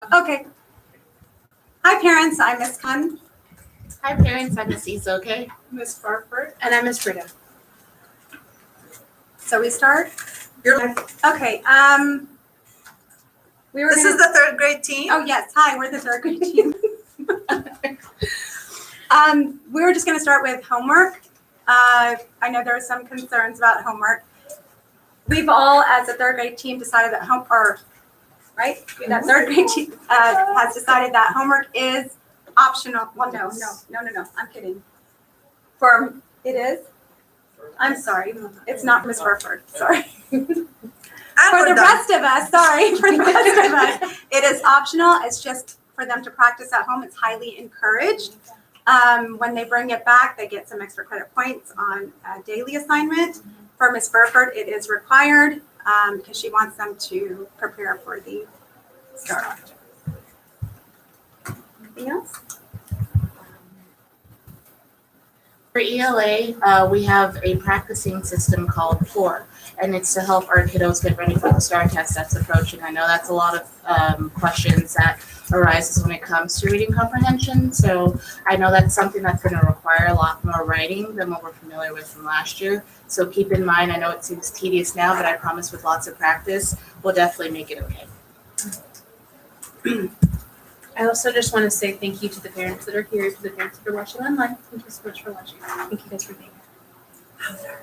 Okay. Hi, parents. I'm Miss Khan. Hi, parents. I'm Miss Isoke. Miss Farford. And I'm Miss Frida. So we start. You're live. Okay. We were. This is the third grade team. Oh yes. Hi. We're the third grade team. We were just going to start with homework. I know there are some concerns about homework. We've all, as a third grade team, decided that that third grade team has decided that homework is optional. Well, no. I'm kidding. It is. I'm sorry. It's not Miss Burford. Sorry. For the rest of us, it is optional. It's just for them to practice at home. It's highly encouraged. When they bring it back, they get some extra credit points on a daily assignment. For Miss Burford, it is required because she wants them to prepare for the start. Anything else? For ELA, we have a practicing system called POUR, and it's to help our kiddos get ready for the STAR test that's approaching. I know that's a lot of questions that arises when it comes to reading comprehension, so I know that's something that's going to require a lot more writing than what we're familiar with from last year. So keep in mind, I know it seems tedious now, but I promise with lots of practice, we'll definitely make it okay. I also just want to say thank you to the parents that are here, to the parents that are watching online. Thank you so much for watching. Thank you guys for being here.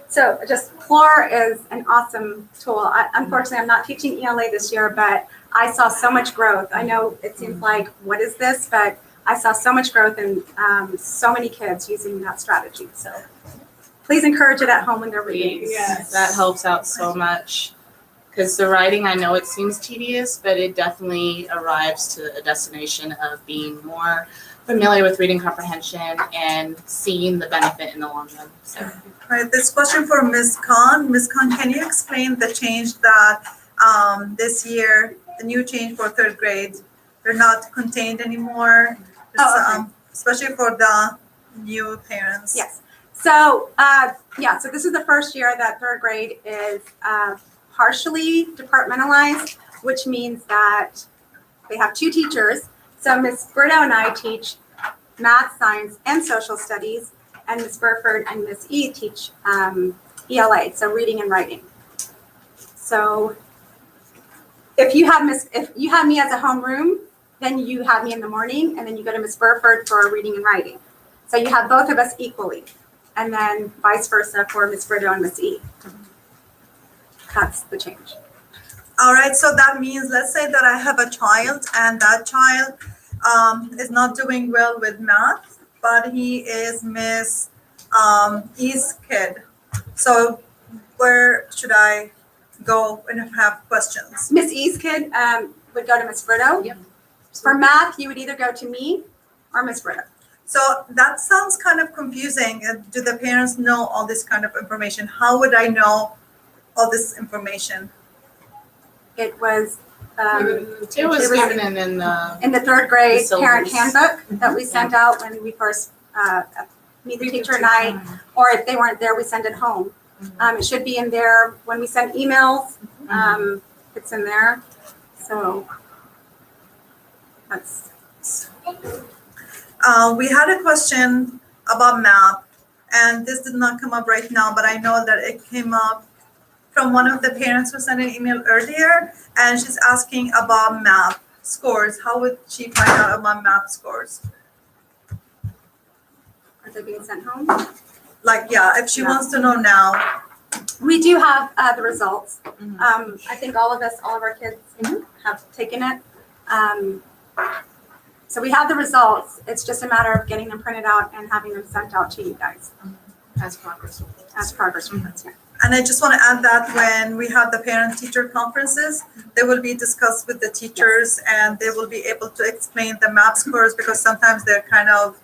So just POUR is an awesome tool. Unfortunately, I'm not teaching ELA this year, but I saw so much growth. I know it seems like, what is this? But I saw so much growth in so many kids using that strategy. So please encourage it at home when they're reading. Yes. That helps out so much. Because the writing, I know it seems tedious, but it definitely arrives to a destination of being more familiar with reading comprehension and seeing the benefit in the long run. So. All right, this question for Ms. Khan. Ms. Khan, can you explain the change that this year, the new change for third grade, they're not contained anymore, especially for the new parents? Yes. So, so this is the first year that third grade is partially departmentalized, which means that they have two teachers. So Ms. Brito and I teach math, science, and social studies, and Ms. Burford and Ms. E teach ELA, so reading and writing. So if you have me as a homeroom, then you have me in the morning, and then you go to Ms. Burford for reading and writing. So you have both of us equally, and then vice versa for Ms. Brito and Ms. E. That's the change. All right, so that means, let's say that I have a child and that child is not doing well with math, but he is Miss E's kid. So where should I go and have questions? Miss E's kid would go to Miss Brito. Yep. For math, you would either go to me or Miss Brito. So that sounds kind of confusing. Do the parents know all this kind of information? How would I know all this information? It was It was given in the third grade the parent syllabus. handbook that we sent out when we first meet the teacher and I, or if they weren't there, we send it home. It should be in there when we send emails. It's in there. So that's. We had a question about math, and this did not come up right now, but I know that it came up from one of the parents who sent an email earlier, and she's asking about math scores. How would she find out about math scores? Are they being sent home? If she wants to know now. We do have the results. I think all of our kids have taken it. So we have the results. It's just a matter of getting them printed out and having them sent out to you guys. as progress reports. As progress reports, yeah. And I just want to add that when we have the parent-teacher conferences, they will be discussed with the teachers and they will be able to explain the math scores because sometimes they're kind of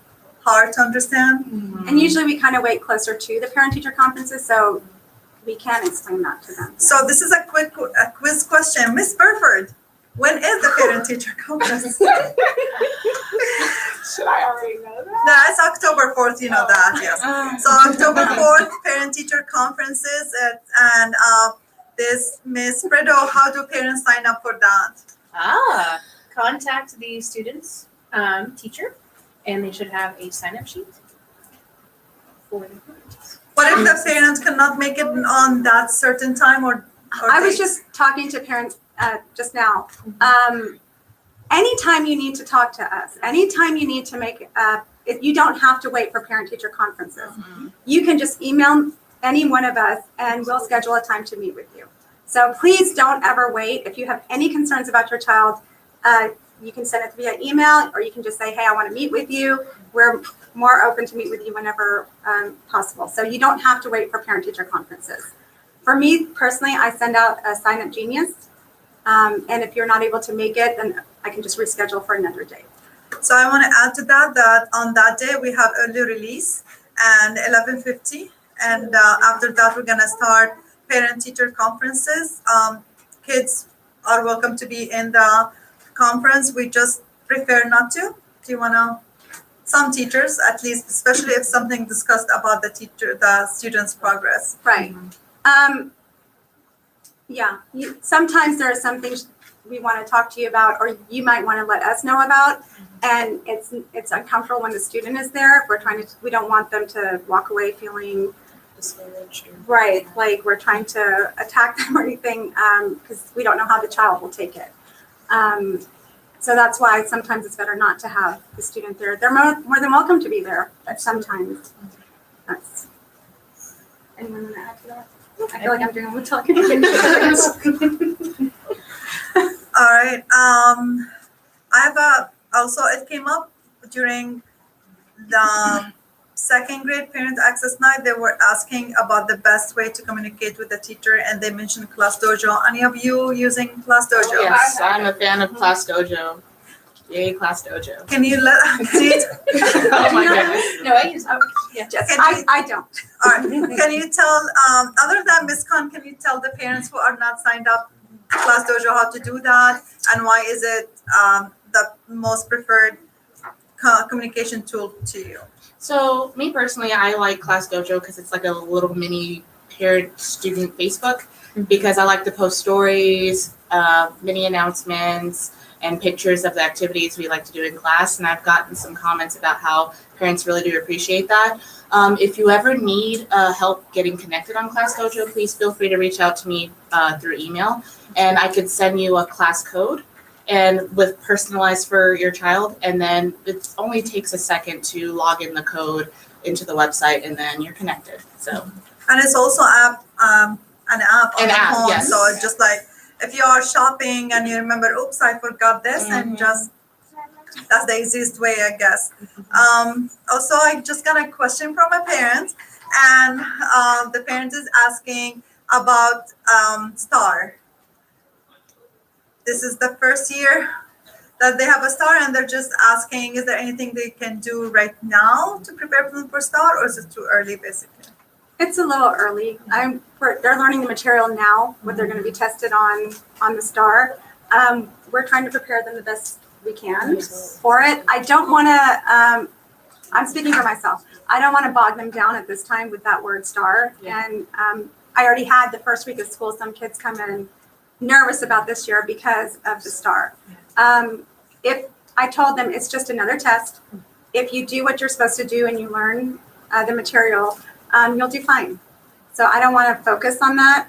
hard to understand. And usually we kind of wait closer to the parent-teacher conferences, so we can explain that to them. So this is a quiz question. Miss Burford, when is the parent-teacher conference? Should I already know that? No, it's October 4th, you know that, yes. So October 4th, parent-teacher conferences, and this Miss Brito, how do parents sign up for that? Contact the student's teacher, and they should have a sign-up sheet for the parents. What if the parents cannot make it on that certain time or I was date? just talking to parents just now. Anytime you need to talk to us, anytime you need to make, you don't have to wait for parent-teacher conferences. You can just email any one of us and we'll schedule a time to meet with you. So please don't ever wait. If you have any concerns about your child, you can send it via email or you can just say, hey, I want to meet with you. We're more open to meet with you whenever possible. So you don't have to wait for parent-teacher conferences. For me personally, I send out a Sign Up Genius. And if you're not able to make it, then I can just reschedule for another day. So I want to add to that on that day we have early release and 11:50, and after that we're gonna start parent-teacher conferences. Kids are welcome to be in the conference. We just prefer not to. Do you wanna? Some teachers, at least, especially if something discussed about the student's progress. Right. Yeah, sometimes there are some things we want to talk to you about, or you might want to let us know about, and it's uncomfortable when the student is there. We don't want them to walk away feeling Discouraged. right, like we're trying to attack them or anything, because we don't know how the child will take it. So that's why sometimes it's better not to have the student there. They're more than welcome to be there, but sometimes that's. Anyone want to add to that? I feel like I'm doing all the talking. All right. I have also it came up during the second grade parent access night. They were asking about the best way to communicate with the teacher, and they mentioned Class Dojo. Any of you using Class Dojo? Yes, I'm a fan of Class Dojo. Yay, Class Dojo. Can you let Oh my goodness. No, I use, Just, Can I don't. All right. Can you tell, other than Ms. Khan, can you tell the parents who are not signed up Class Dojo how to do that, and why is it the most preferred communication tool to you? So me personally, I like Class Dojo because it's like a little mini parent-student Facebook, because I like to post stories, mini announcements, and pictures of the activities we like to do in class. And I've gotten some comments about how parents really do appreciate that. If you ever need help getting connected on Class Dojo, please feel free to reach out to me through email, and I could send you a class code and with personalized for your child. And then it only takes a second to log in the code into the website, and then you're connected. So, And it's also an app on An the app, phone. yes. So it's just like if you are shopping and you remember, oops, I forgot this, and just that's the easiest way, I guess. Also, I just got a question from a parent, and the parent is asking about STAR. This is the first year that they have a STAR, and they're just asking, is there anything they can do right now to prepare them for STAR, or is it too early, basically? It's a little early. They're learning the material now, what they're going to be tested on the STAR. We're trying to prepare them the best we can for it. I don't want to, I'm speaking for myself. I don't want to bog them down at this time with that word STAR. Yeah. And I already had the first week of school, some kids come in nervous about this year because of the STAR. If I told them it's just another test, if you do what you're supposed to do and you learn the material, you'll do fine. So I don't want to focus on that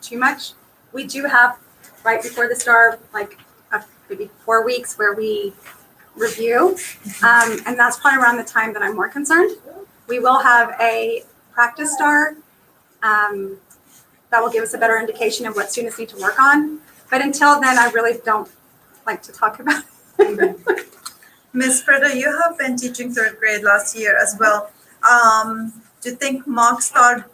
too much. We do have right before the STAR, like maybe 4 weeks where we review, and that's probably around the time that I'm more concerned. We will have a practice STAR that will give us a better indication of what students need to work on. But until then, I really don't like to talk about it. Ms. Freda, you have been teaching third grade last year as well. Do you think mock STAR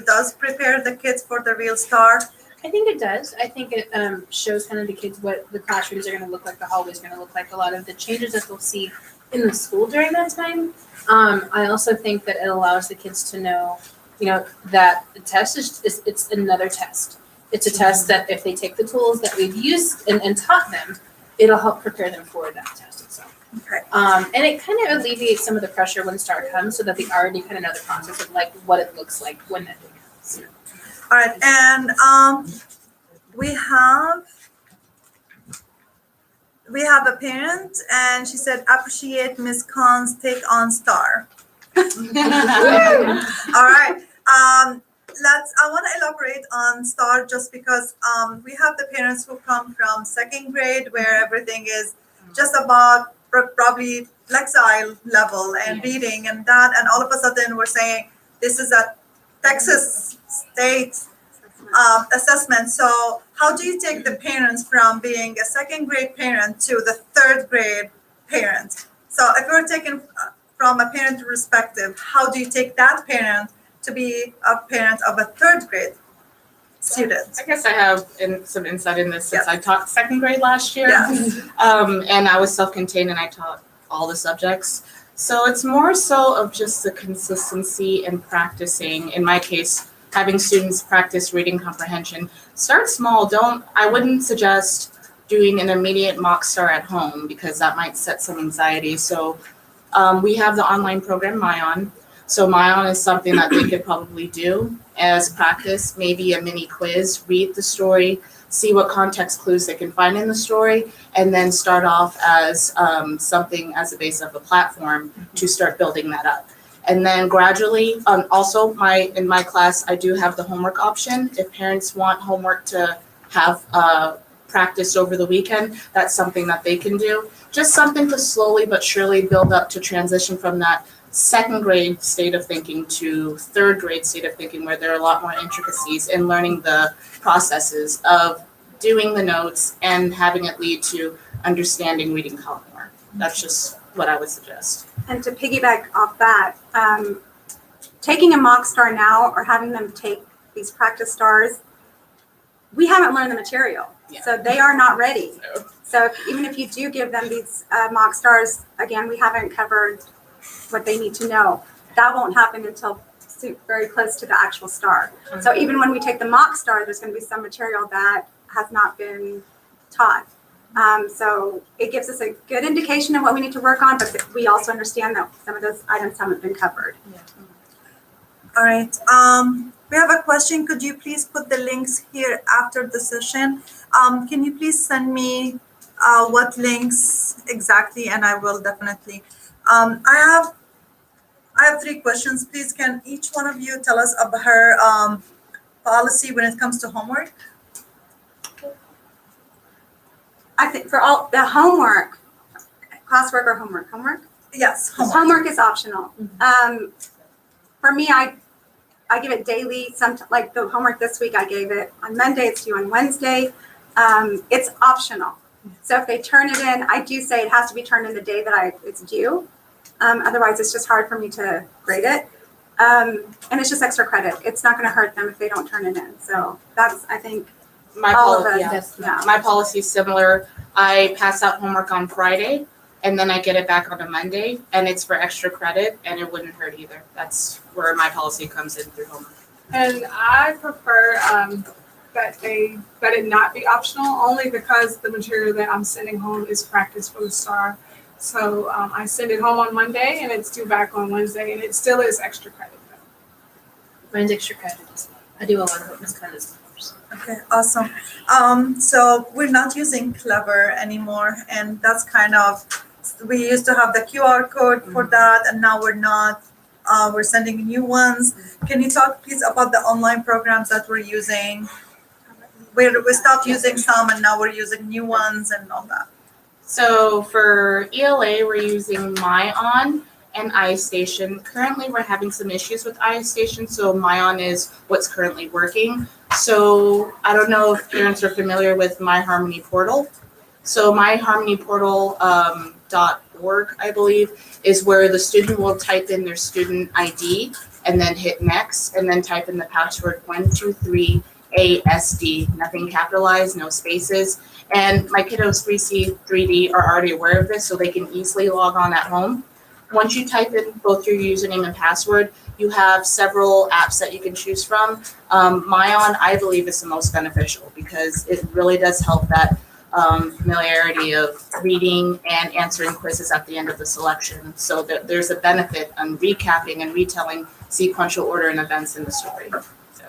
does prepare the kids for the real STAR? I think it does. I think it shows kind of the kids what the classrooms are going to look like, the hallways are going to look like, a lot of the changes that they'll see in the school during that time. I also think that it allows the kids to know, that the test it's another test. It's a test that if they take the tools that we've used and taught them, it'll help prepare them for that test itself. Okay. And it kind of alleviates some of the pressure when STAR comes, so that they already kind of know the process of like what it looks like when that thing happens. All right, and we have we have a parent, and she said, appreciate Miss Khan's take on STAR. All right. I want to elaborate on STAR just because we have the parents who come from second grade where everything is just about probably Lexile level and reading and that, and all of a sudden we're saying this is a Texas state assessment. So how do you take the parents from being a second grade parent to the third grade parent? So if we're taking from a parent perspective, how do you take that parent to be a parent of a third grade student? I guess I have some insight in this since Yeah. I taught second grade last year. Yes. And I was self-contained and I taught all the subjects. So it's more so of just the consistency and practicing. In my case, having students practice reading comprehension. Start small. I wouldn't suggest doing an immediate mock STAR at home because that might set some anxiety. So we have the online program, Myon. So Myon is something that they could probably do as practice, maybe a mini quiz, read the story, see what context clues they can find in the story, and then start off as something as a base of a platform to start building that up. And then gradually, also in my class, I do have the homework option. If parents want homework to have practice over the weekend, that's something that they can do. Just something to slowly but surely build up to transition from that second grade state of thinking to third grade state of thinking where there are a lot more intricacies in learning the processes of doing the notes and having it lead to understanding reading column more. That's just what I would suggest. And to piggyback off that, taking a mock STAR now or having them take these practice STARs, we haven't learned the material. Yeah. So they are not ready. So even if you do give them these mock STARs, again, we haven't covered what they need to know. That won't happen until very close to the actual STAR. So even when we take the mock STAR, there's going to be some material that has not been taught. So it gives us a good indication of what we need to work on, but we also understand that some of those items haven't been covered. All right. We have a question. Could you please put the links here after the session? Can you please send me what links exactly, and I will definitely. I have 3 questions. Please, can each one of you tell us about her policy when it comes to homework? I think for all the homework, classwork or homework? Homework? Yes, homework. Homework is optional. For me, I give it daily. Like the homework this week, I gave it on Monday. It's due on Wednesday. It's optional. So if they turn it in, I do say it has to be turned in the day that it's due. Otherwise, it's just hard for me to grade it. And it's just extra credit. It's not going to hurt them if they don't turn it in. So that's, I think, My all of policy, it. Yeah. my policy is similar. I pass out homework on Friday and then I get it back on a Monday and it's for extra credit and it wouldn't hurt either. That's where my policy comes in through homework. And I prefer that it not be optional only because the material that I'm sending home is practice for the STAR. So I send it home on Monday and it's due back on Wednesday and it still is extra credit though. Mine's extra credit. I do a lot of what Ms. Khan does. Okay, awesome. So we're not using Clever anymore, and that's kind of, we used to have the QR code for that, and now we're not. We're sending new ones. Can you talk please about the online programs that we're using? We stopped using some, and now we're using new ones and all that. So for ELA, we're using Myon and iStation. Currently, we're having some issues with iStation, so Myon is what's currently working. So I don't know if parents are familiar with MyHarmony Portal. So myharmonyportal.org, I believe, is where the student will type in their student ID and then hit next and then type in the password 123ASD, nothing capitalized, no spaces. And my kiddos 3C, 3D are already aware of this, so they can easily log on at home. Once you type in both your username and password, you have several apps that you can choose from. Myon, I believe, is the most beneficial because it really does help that familiarity of reading and answering quizzes at the end of the selection. So that there's a benefit on recapping and retelling sequential order and events in the story. So.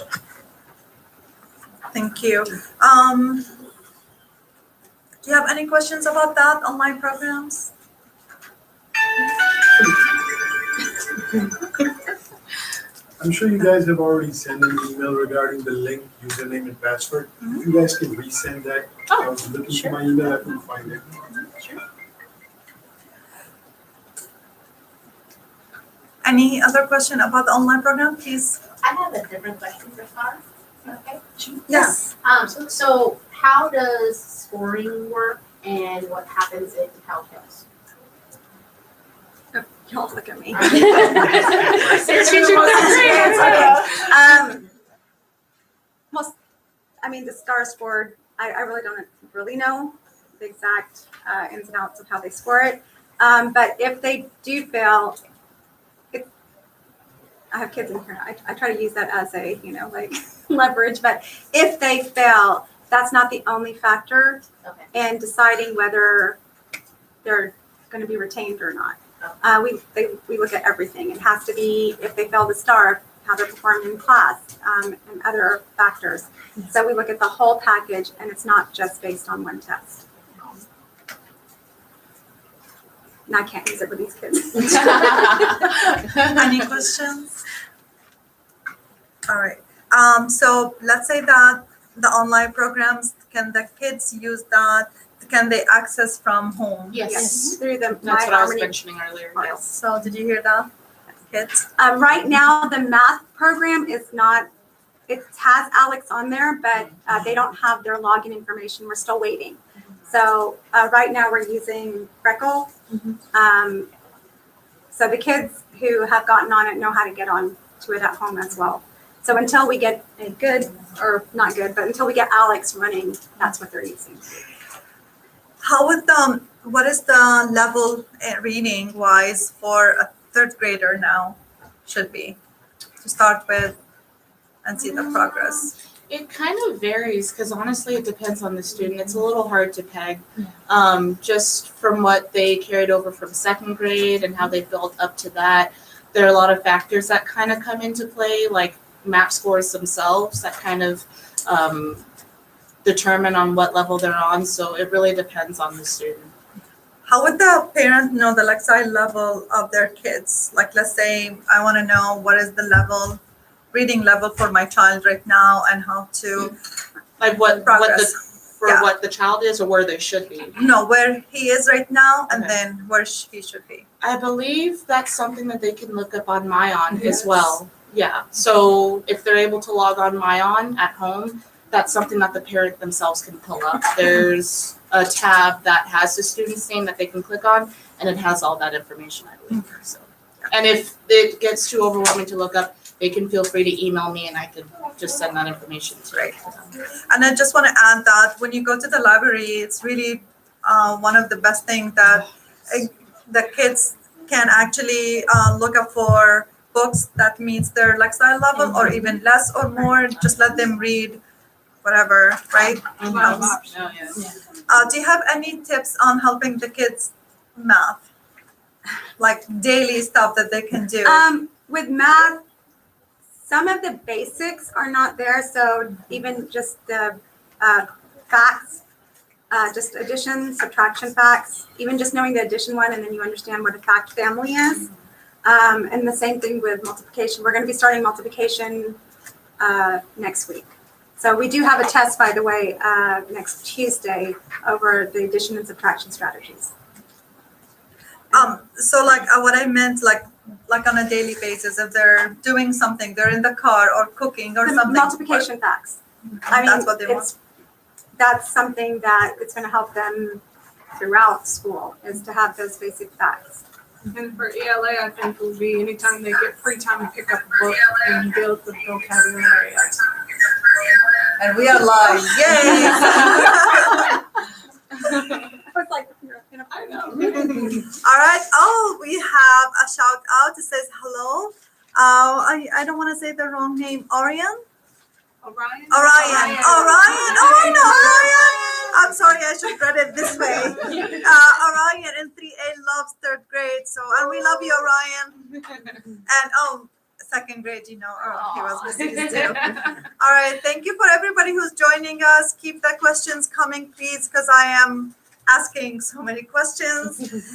Thank you. Do you have any questions about that, online programs? I'm sure you guys have already sent an email regarding the link, username and password. If you guys can resend that, I was looking for my email, I couldn't find it. Any other question about the online program, please? I have a different question for Star. Okay. Yes. So how does scoring work and what happens if the cow kills? Don't look at me. Well, I mean, the STAR scored, I really don't really know the exact ins and outs of how they score it. But if they do fail, I have kids in here. I try to use that as a, like leverage. But if they fail, that's not the only factor Okay. in deciding whether they're going to be retained or not. We look at everything. It has to be, if they fail the STAR, how they're performing in class, and other factors. So we look at the whole package, and it's not just based on one test. And I can't use it with these kids. Any questions? All right. So let's say that the online programs, can the kids use that? Can they access from home? Yes. Through the That's what I was MyHarmony mentioning earlier, yes. So did you hear that, kids? Right now, the math program is not, it has Alex on there, but they don't have their login information. We're still waiting. So right now we're using Freckle. So the kids who have gotten on it know how to get on to it at home as well. So until we get a good, or not good, but until we get Alex running, that's what they're using. How would what is the level reading wise for a third grader now should be to start with and see the progress? It kind of varies because honestly, it depends on the student. It's a little hard to peg. Just from what they carried over from second grade and how they built up to that, there are a lot of factors that kind of come into play, like MAP scores themselves that kind of determine on what level they're on. So it really depends on the student. How would the parent know the Lexile level of their kids? Like, let's say I want to know what is the level, reading level for my child right now, and how to Like what progress. what the child is or where they should be. know where he is right now, and Okay. then where he should be. I believe that's something that they can look up on Myon as well. Yeah. So if they're able to log on Myon at home, that's something that the parent themselves can pull up. There's a tab that has the student's name that they can click on, and it has all that information, I believe. So, and if it gets too overwhelming to look up, they can feel free to email me, and I can just send that information to Right. And I just want to add that when you go to the library, it's really one of the best things that the kids can actually look up for books that meets their Lexile level, or even less or more. Just let them read whatever, right? Mhm. Helps. Oh, yes. Do you have any tips on helping the kids math? Like daily stuff that they can do? With math, some of the basics are not there. So even just the facts, just addition, subtraction facts, even just knowing the addition one, and then you understand what a fact family is. And the same thing with multiplication. We're going to be starting multiplication next week. So we do have a test, by the way, next Tuesday over the addition and subtraction strategies. So like what I meant, like on a daily basis, if they're doing something, they're in the car or cooking or The something. multiplication facts. I mean, That's what they want. that's something that it's going to help them throughout school, is to have those basic facts. And for ELA, I think will be anytime they get free time to pick up a book and build the vocabulary. And we are live. Yay! It's like, I know. All right. Oh, we have a shout out. It says hello. I don't want to say the wrong name. Orion. Orion. Orion. Oh, I know Orion. I'm sorry, I should read it this way. Orion in 3A loves third grade. So, and we love you, Orion. And second grade, he was missing his too. All right, thank you for everybody who's joining us. Keep the questions coming, please, because I am asking so many questions.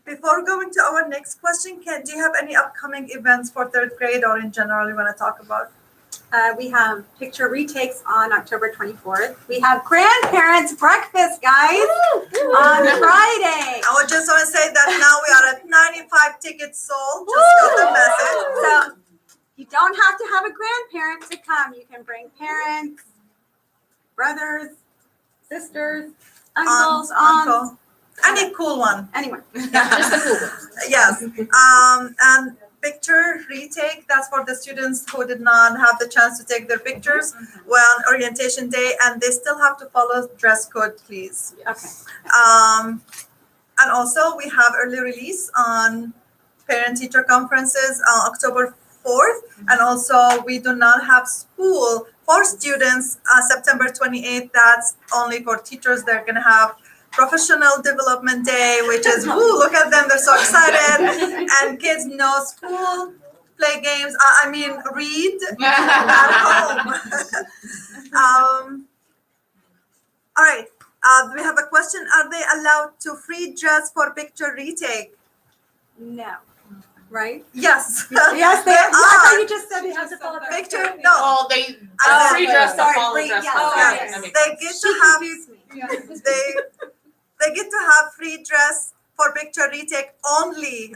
Before going to our next question, do you have any upcoming events for third grade or in general you want to talk about? We have picture retakes on October 24th. We have grandparents breakfast, guys, on Friday. I would just want to say that now we are at 95 tickets sold. Just got the message. So you don't have to have a grandparent to come. You can bring parents, brothers, sisters, uncles, aunts, Uncle. Any cool one. anyone. Just a cool one. Yes. And picture retake, that's for the students who did not have the chance to take their pictures well orientation day, and they still have to follow dress code, please. Okay. And also we have early release on parent teacher conferences on October 4th, and also we do not have school for students September 28th. That's only for teachers. They're gonna have professional development day, which is woo, look at them, they're so excited. And kids know school, play games, read at home. All right, we have a question. Are they allowed to free dress for picture retake? No. Right? Yes. Yes, they They are. I thought are. you just said they have to follow the Picture, code. no. Oh, they I said- free dress to Sorry, follow free- dress yes, code. yes. Okay, that makes They sense. get She to have confused me. they get to have free dress for picture retake only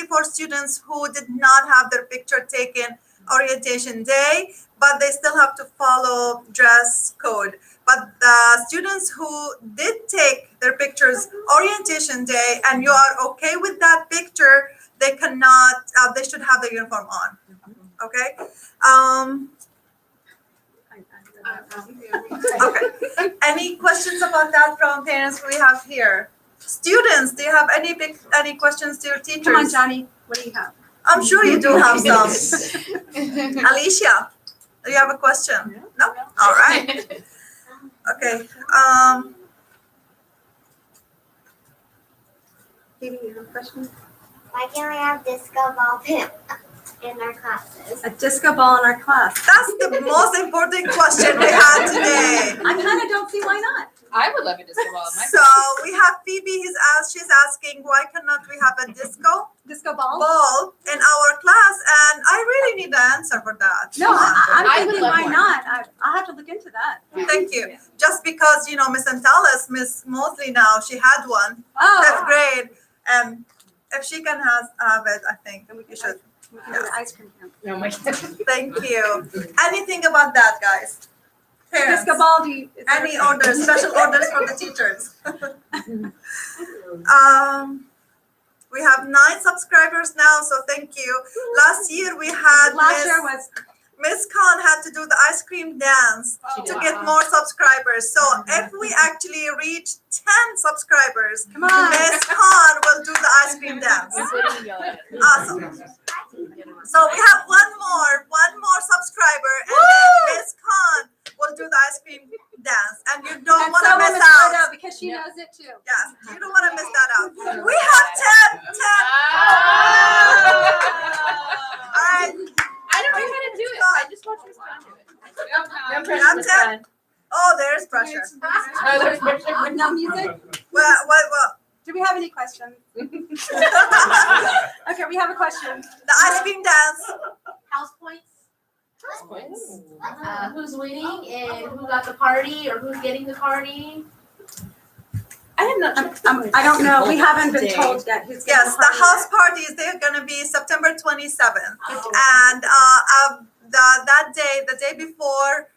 for students who did not have their picture taken orientation day, but they still have to follow dress code. But the students who did take their pictures orientation day and you are okay with that picture, they cannot, they should have the uniform on. Okay? Okay. Any questions about that from parents we have here? Students, do you have any questions to your teachers? Come on, Johnny. What do you have? I'm sure you do have some. Alicia, do you have a question? No? All right. Okay. Phoebe, you have a question? Why can't we have disco ball pit in our classes? A disco ball in our class. That's the most important question we had today. I kind of don't see why not. I would love a disco ball in my So we have Phoebe, she's asking, why cannot we have a disco Disco ball? ball in our class? And I really need the answer for that. No, I'm I would thinking love why one. not? I'll have to look into that. Thank you. Just because, Miss Antalis, Miss Mosley now, she had one, Oh, 5th grade. And if she can have it, I think you should. we can do the ice cream cone. No, my. Thank you. Anything about that, guys? Parents? Disco ball, do you? is there- Any orders, special orders for the teachers? We have 9 subscribers now, so thank you. Last year we had Last year was, Miss Khan had to do the ice cream dance to get more subscribers. So if we actually reach 10 subscribers, come on. Miss Khan will do the ice cream dance. Awesome. So we have one more subscriber, and then Miss Khan will do the ice cream dance. And you don't And want to someone miss was put out. Because she knows it too. Yes, you don't want to miss that out. We have 10. All right. I don't know how to do it. I just watch Miss Khan do it. Have 10. Oh, there's pressure. With no music? Well, Do we have any questions? the Okay, we have a question. ice cream dance. House points? Who's winning and who got the party or who's getting the party? I have not. I don't know. We haven't been told yet who's getting Yes, the party house yet. parties, they're gonna be September 27th. Oh. And that day, the day before,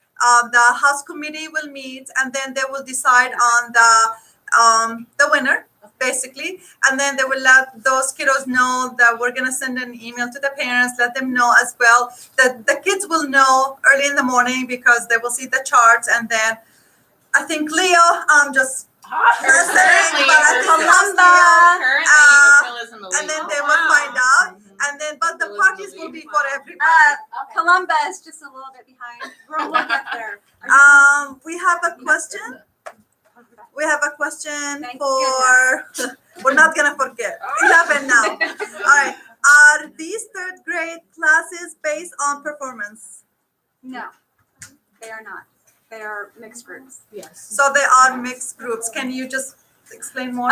the house committee will meet, and then they will decide on the winner, basically. And then they will let those kiddos know that we're gonna send an email to the parents, let them know as well. That the kids will know early in the morning because they will see the charts. And then I think Leo, just Currently, but I think Columba. Currently, in the and then league. they will find out. And then, but the parties will be for everybody. Columba is just a little bit behind. We'll get there. We have a question. We have a question Thank for, we're not gonna forget, 11 now. All right, are these performance? No, they are not. They are mixed groups. Yes. So they are mixed groups. Can you just explain more?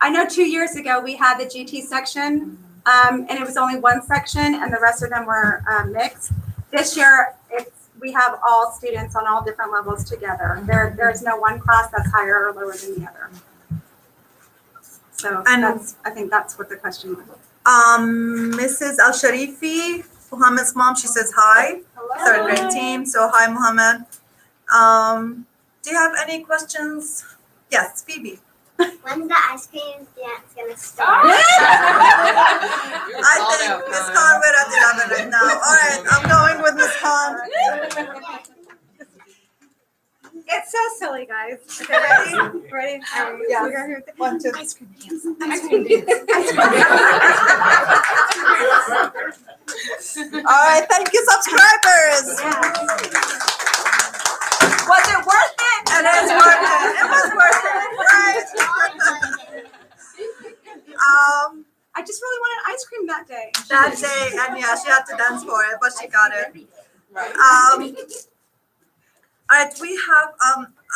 I know 2 years ago we had the GT section, and it was only one section, and the rest of them were mixed. This year, we have all students on all different levels together. There's no one class that's higher or lower than the other. So I think that's what the question was. Mrs. Al Sharifi, Muhammad's mom, she says hi. Third grade team. So hi, Muhammad. Do you have any questions? Yes, Phoebe. When's the ice cream dance gonna start? I think Miss Khan, we're at 11 right now. All right, I'm going with Miss Khan. It's so silly, guys. Okay, ready? Ready? Yeah. 1, 2. Ice cream dance. Ice cream dance. All right, thank you, subscribers. Was it worth it? It is worth it. It was worth it, right? I just really wanted ice cream that day. That day, and yeah, she had to dance for it, but she got it. Right. All right, we have,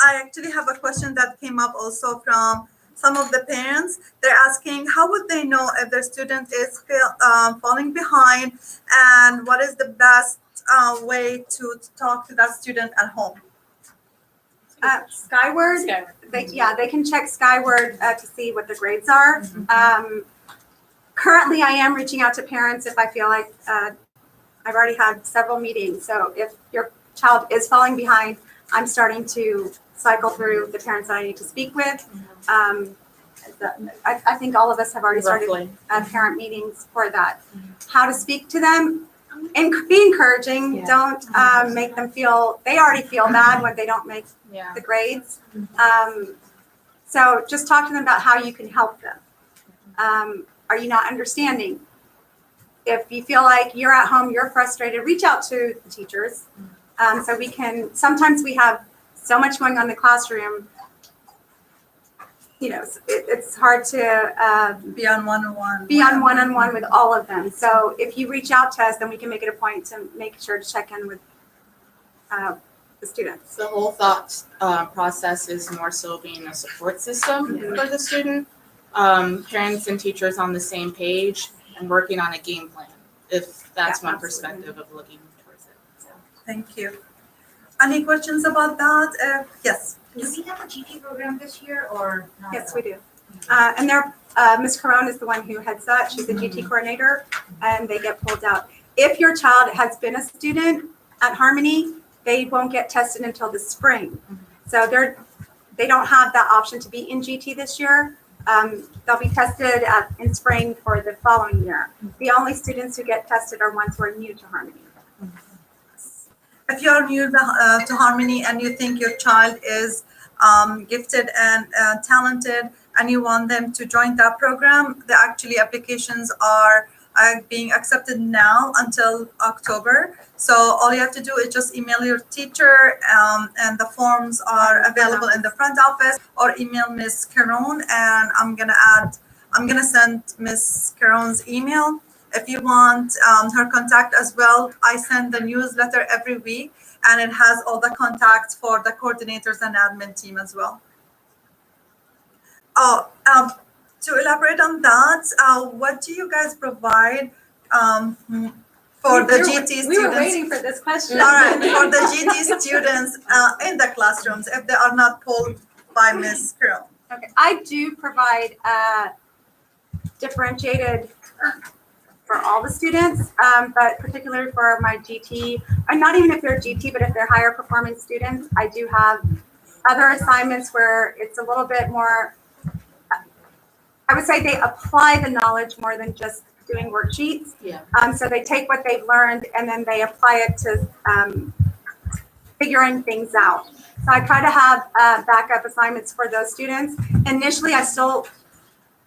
I actually have a question that came up also from some of the parents. They're asking, how would they know if their student is falling behind, and what is the best way to talk to that student at home? Skyward, they can check Skyward to see what the grades are. Currently, I am reaching out to parents if I feel like I've already had several meetings. So if your child is falling behind, I'm starting to cycle through the parents that I need to speak with. I think all of us have already started parent meetings for that. How to speak to them and be encouraging. Yeah. Don't make them feel, they already feel bad when they don't make Yeah. the grades. So just talk to them about how you can help them. Are you not understanding? If you feel like you're at home, you're frustrated, reach out to the teachers. So we can, sometimes we have so much going on in the classroom, you know, it's hard to Be on one-on-one. be on one-on-one with all of them. So if you reach out to us, then we can make it a point to make sure to check in with the students. The whole thought process is more so being a support system for the student. Parents and teachers on the same page and working on a game plan, if that's Yeah, one absolutely. perspective of looking towards it. So. Thank you. Any questions about that? Yes. Do we have a GT program this year or not? Yes, we do. And Ms. Caron is the one who heads that. She's the GT coordinator, and they get pulled out. If your child has been a student at Harmony, they won't get tested until the spring. So they don't have that option to be in GT this year. They'll be tested in spring for the following year. The only students who get tested are ones who are new to Harmony. If you're new to Harmony and you think your child is gifted and talented and you want them to join that program, the actually applications are being accepted now until October. So all you have to do is just email your teacher, and the forms are available in the front office, or email Miss Caron, and I'm gonna send Miss Caron's email. If you want her contact as well, I send the newsletter every week, and it has all the contacts for the coordinators and admin team as well. To elaborate on that, what do you guys provide for the GT students? We were waiting for this question. All right, for the GT students in the classrooms, if they are not pulled by Ms. Caron. Okay, I do provide differentiated for all the students, but particularly for my GT, and not even if they're GT, but if they're higher performance students, I do have other assignments where it's a little bit more, I would say they apply the knowledge more than just doing worksheets. Yeah. So they take what they've learned and then they apply it to figuring things out. So I try to have backup assignments for those students. Initially, I still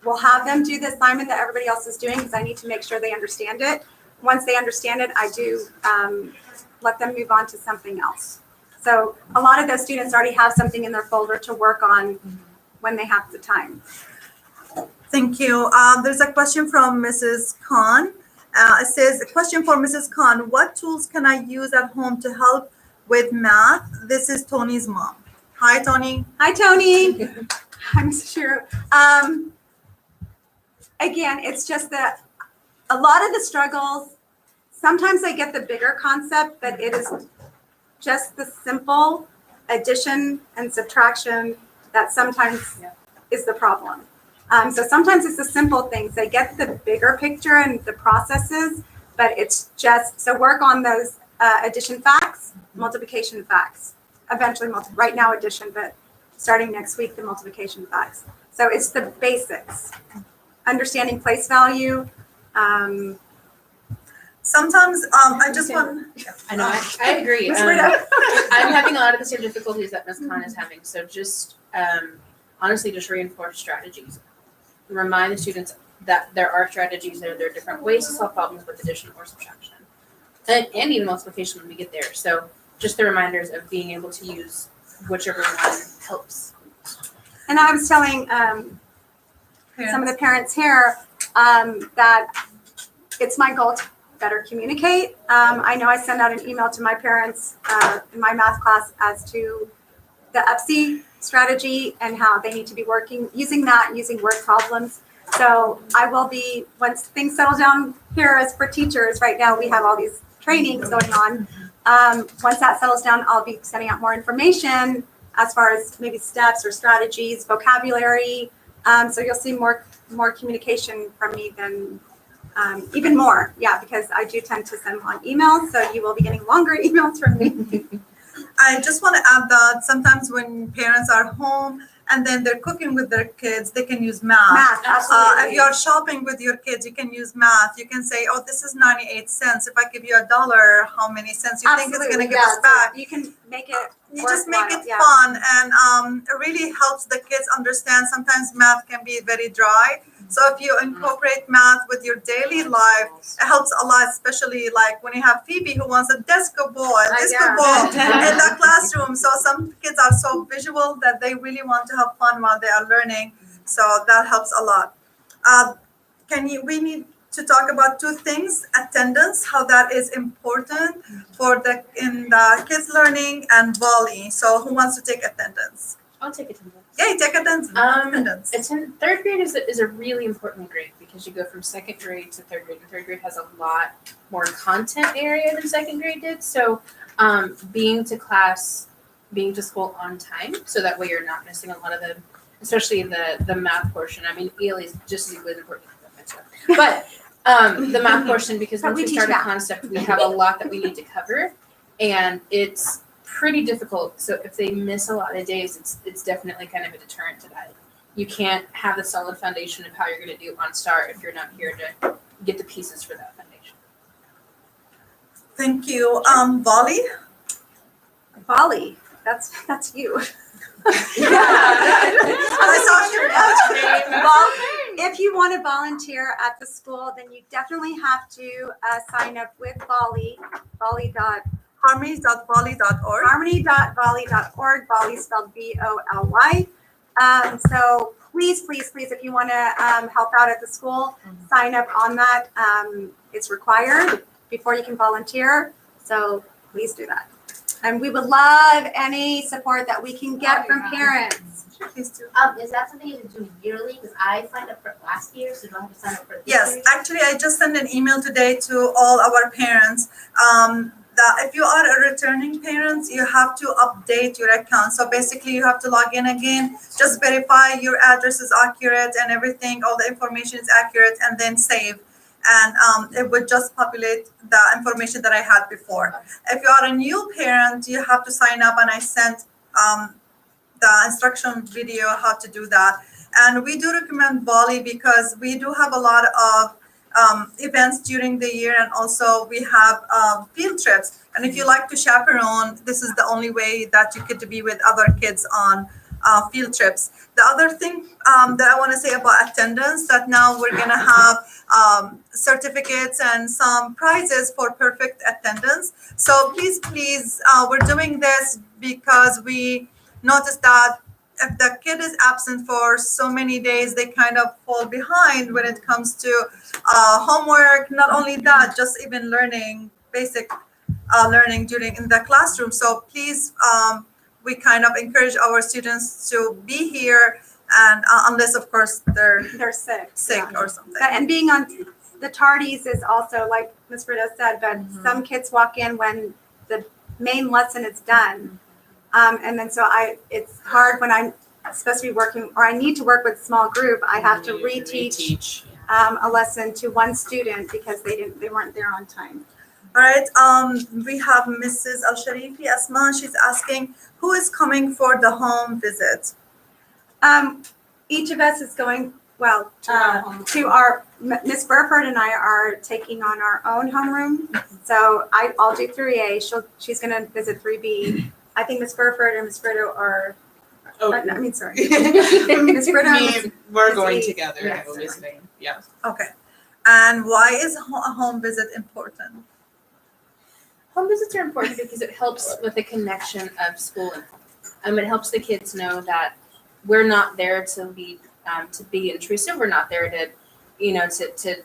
will have them do the assignment that everybody else is doing because I need to make sure they understand it. Once they understand it, I do let them move on to something else. So a lot of those students already have something in their folder to work on when they have the time. Thank you. There's a question from Mrs. Khan. It says, a question for Mrs. Khan, what tools can I use at home to help with math? This is Tony's mom. Hi, Tony. Hi, Tony. Hi, Mrs. Shiro. Again, it's just that a lot of the struggles, sometimes I get the bigger concept that it is just the simple addition and subtraction that sometimes is the problem. So sometimes it's the simple things. They get the bigger picture and the processes, but it's just, so work on those addition facts, multiplication facts, eventually right now addition, but starting next week, the multiplication facts. So it's the basics, understanding place value. Sometimes I just want. I know, I agree. Ms. Brito? I'm having a lot of the same difficulties that Ms. Khan is having. So just honestly, just reinforce strategies. Remind the students that there are strategies, there are different ways to solve problems with addition or subtraction. And even multiplication when we get there. So just the reminders of being able to use whichever one helps. And I was telling some of the parents here that it's my goal to better communicate. I know I send out an email to my parents in my math class as to the UPSI strategy and how they need to be using word problems. So I will be, once things settle down here as for teachers, right now we have all these trainings going on. Once that settles down, I'll be sending out more information as far as maybe steps or strategies, vocabulary. So you'll see more communication from me than even more. Yeah, because I do tend to send long emails. So you will be getting longer emails from me. I just want to add that sometimes when parents are home and then they're cooking with their kids, they can use math. Math, absolutely. If you're shopping with your kids, you can use math. You can say, oh, this is 98 cents. If I give you $1, how many cents you think it's going to give us back? You can make it You just make it worthwhile, fun, and it really helps the kids understand. Sometimes math can be very dry. So if you incorporate math with your daily life, it helps a lot, especially like when you have Phoebe who wants a disco ball in the classroom. So some kids are so visual that they really want to have fun while they are learning. So that helps a lot. We need to talk about two things: attendance, how that is important in the kids learning, and volley. So who wants to take attendance? I'll take attendance. Yeah, take attendance. Third grade is a really important grade because you go from second grade to third grade, and third grade has a lot more content area than second grade did. So being to school on time, so that way you're not missing a lot of especially the math portion. I mean, ELA is just as important as stuff. But the math portion, because once we start a concept, we have a lot that we need to cover, and it's pretty difficult. So if they miss a lot of days, it's definitely kind of a deterrent to that. You can't have the solid foundation of how you're going to do on STAR if you're not here to get the pieces for that foundation. Thank you. Volley? Volley, that's you. Well, if you want to volunteer at the school, then you definitely have to sign up with Volley, harmony.volley.org. harmony.volley.org, Volley spelled VOLY. So please, if you want to help out at the school, sign up on that. It's required before you can volunteer. So please do that. And we would love any support that we can get from parents. Please do. Is that something you can do yearly? Because I signed up for it last year, so do I have to sign up for it this Yes, year? actually, I just sent an email today to all our parents. That if you are a returning parent, you have to update your account. So basically, you have to log in again, just verify your address is accurate and everything, all the information is accurate, and then save. And it would just populate the information that I had before. If you are a new parent, you have to sign up, and I sent the instruction video how to do that. And we do recommend Volley because we do have a lot of events during the year, and also we have field trips. And if you like to chaperone, this is the only way that you get to be with other kids on field trips. The other thing that I want to say about attendance, that now we're going to have certificates and some prizes for perfect attendance. So please, we're doing this because we noticed that if the kid is absent for so many days, they kind of fall behind when it comes to homework. Not only that, just even learning basic learning during in the classroom. So please, we kind of encourage our students to be here, and unless of course they're They're sick. sick Yeah. or something. And being on the tardies is also, like Ms. Brito said, but some kids walk in when the main lesson is done. And then so it's hard when I'm supposed to be working, or I need to work with a small group, I have to reteach a lesson to one student because they weren't there on time. All right, we have Mrs. Al-Sharifi Asma. She's asking, who is coming for the home visit? Each of us is going, well, To our Miss Burford and I are taking on our own homeroom. So I'll do 3A. She's going to visit 3B. I think Miss Burford and Miss Brito are. I mean, sorry. Miss Brito and Miss. We're Miss going E. together Yes. and we're visiting. Yeah. Okay, and why is a home visit important? Home visits are important because it helps with the connection of school and home. It helps the kids know that we're not there to be intrusive. We're not there to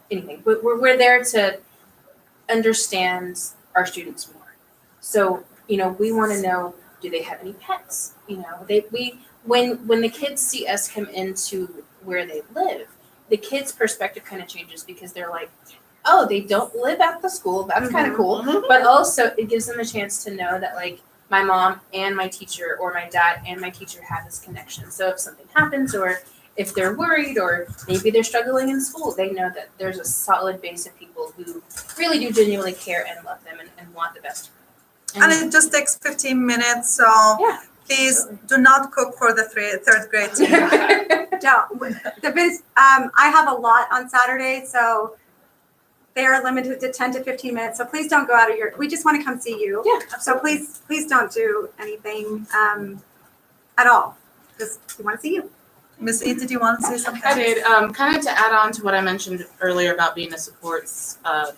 anything. But we're there to understand our students more. So we want to know, do they have any pets? When the kids see us come into where they live, the kids' perspective kind of changes because they're like, oh, they don't live at the school. That's kind of cool. But also it gives them a chance to know that like my mom and my teacher or my dad and my teacher have this connection. So if something happens or if they're worried or maybe they're struggling in school, they know that there's a solid base of people who really do genuinely care and love them and want the best for them. And it just takes 15 minutes, so Yeah. please do not cook for the third grade team. I have a lot on Saturday, so they are limited to 10 to 15 minutes. So please don't go out of we just want to come see you. Yeah. So please don't do anything at all. Just we want to see you. Miss E, did you want to say something? I did. Kind of to add on to what I mentioned earlier about being a support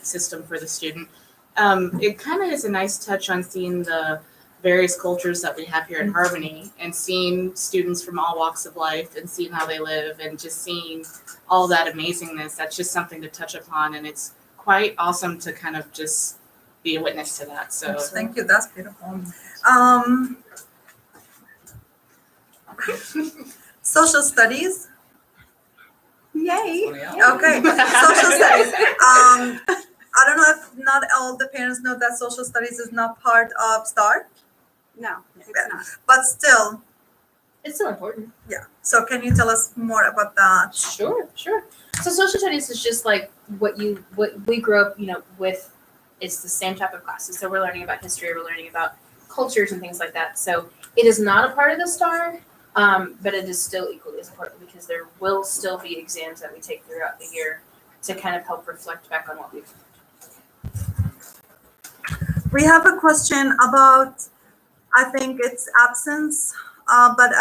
system for the student. It kind of is a nice touch on seeing the various cultures that we have here in Harmony and seeing students from all walks of life and seeing how they live and just seeing all that amazingness. That's just something to touch upon, and it's quite awesome to kind of just be a witness to that. So Thank you, that's beautiful. Social studies. Yay. Okay, social studies. I don't know if not all the parents know that social studies is not part of STAR, No, it's not. but still, It's still important. yeah. So can you tell us more about that? Sure. So social studies is just like what we grew up, with. It's the same type of classes. So we're learning about history, we're learning about cultures and things like that. So it is not a part of the STAR, but it is still equally as important because there will still be exams that we take throughout the year to kind of help reflect back on what we've learned. We have a question about, I think it's absence, but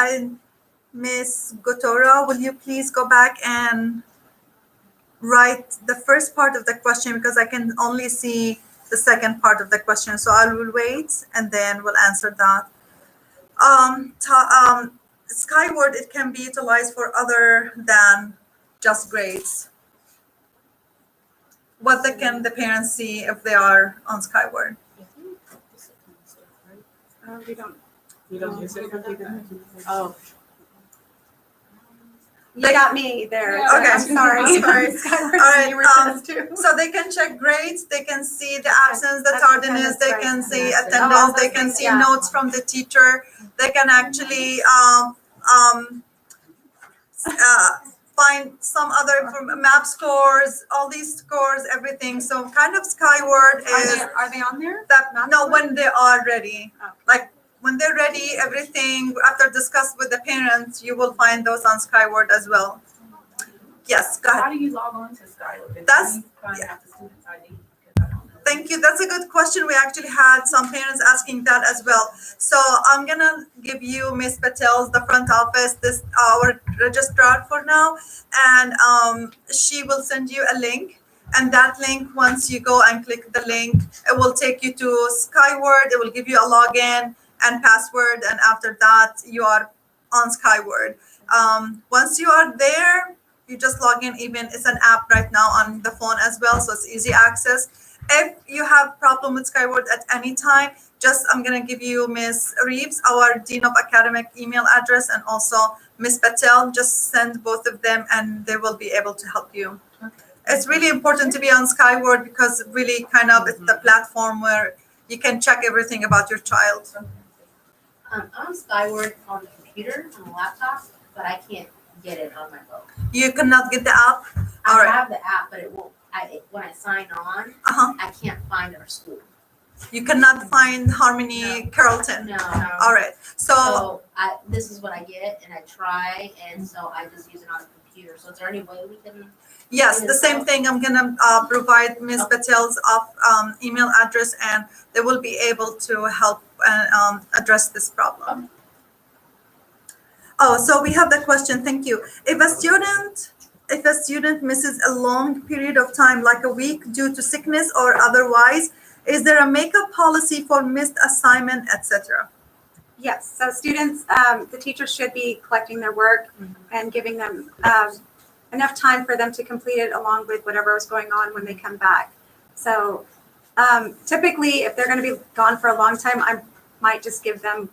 Miss Gotora, will you please go back and write the first part of the question because I can only see the second part of the question. So I will wait and then we'll answer that. Skyward, it can be utilized for other than just grades. What can the parents see if they are on Skyward? We don't. you don't use it. Oh, You got me there. Yeah. Okay. I'm sorry. I'm sorry. Skyward, All right, you were supposed to. So they can check grades, they can see the absence, the tardiness, they can see Oh, attendance, they those can things, see yeah. notes from the teacher. They can actually find some other map scores, all these scores, everything. So kind of Skyward is Are they on there? that, no, when they are ready. Oh. Like when they're ready, everything after discuss with the parents, you will find those on Skyward as well. Yes, go ahead. How do you log on to Skyward? That's- Contact the student's ID? Because I don't know. Thank you. That's a good question. We actually had some parents asking that as well. So I'm gonna give you Miss Patel's the front office, this our registrar for now, and she will send you a link. And that link, once you go and click the link, it will take you to Skyward. It will give you a login and password, and after that, you are on Skyward. Once you are there, you just log in. Even it's an app right now on the phone as well, so it's easy access. If you have problem with Skyward at any time, I'm gonna give you Miss Reeves, our Dean of Academic email address, and also Miss Patel. Just send both of them and they will be able to help you. It's really important to be on Skyward because really kind of it's the platform where you can check everything about your child. I'm on Skyward on the computer, on the laptop, but I can't get it on my phone. You cannot get the app? I All right. have the app, but it won't, when I sign on, Uh-huh. I can't find our school. You cannot find Harmony Carrollton. No. All right. So this is what I get and I try, and so I just use it on the computer. So is there any way we can? Yes, the same thing. I'm gonna provide Ms. Patel's email address, and they will be able to help address this problem. Oh, so we have the question. Thank you. If a student misses a long period of time, like a week, due to sickness or otherwise, is there a makeup policy for missed assignment, etc.? Yes, so students, the teachers should be collecting their work and giving them enough time for them to complete it along with whatever is going on when they come back. So typically, if they're going to be gone for a long time, I might just give them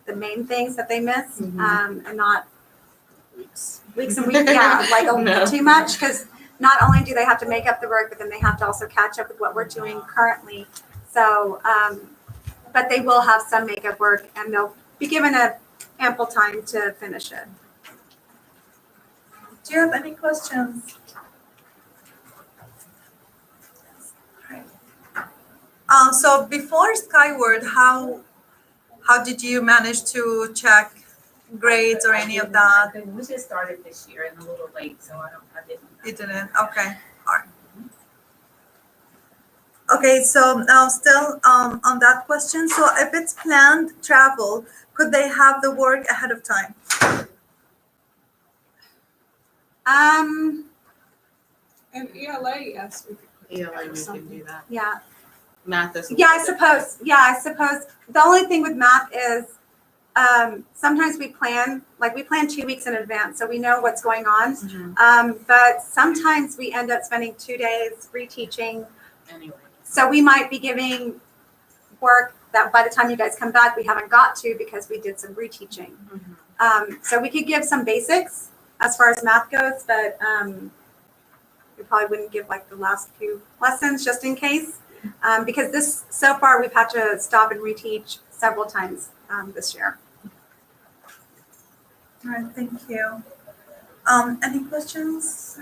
the main things that they miss and not weeks and weeks, yeah, like a little too much, because not only do they have to make up the work, but then they have to also catch up with what we're doing currently. So, but they will have some makeup work and they'll be given ample time to finish it. Do you have any questions? So before Skyward, how did you manage to check grades or any of that? We just started this year and a little late, so I didn't. You didn't? Okay. All right. Okay, so now still on that question. So if it's planned travel, could they have the work ahead of time? And ELA, yes, we could. ELA, we can do that. Yeah. Math is. Yeah, I suppose. The only thing with math is sometimes we plan 2 weeks in advance, so we know what's going on. But sometimes we end up spending 2 days reteaching. Anyway. So we might be giving work that by the time you guys come back, we haven't got to because we did some reteaching. So we could give some basics as far as math goes, but we probably wouldn't give like the last few lessons just in case. Because so far we've had to stop and reteach several times this year. All right, thank you. Any questions?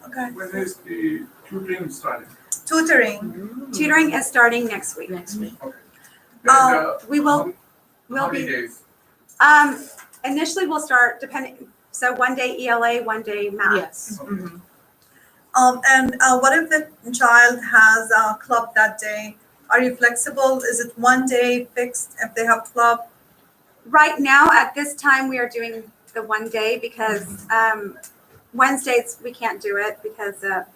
Okay. When is the tutoring starting? Tutoring is starting next week. We will How many be days? initially we'll start depending. So 1 day ELA, 1 day math. Yes. And what if the child has a club that day? Are you flexible? Is it 1 day fixed if they have club? Right now, at this time, we are doing the 1 day because Wednesdays we can't do it because of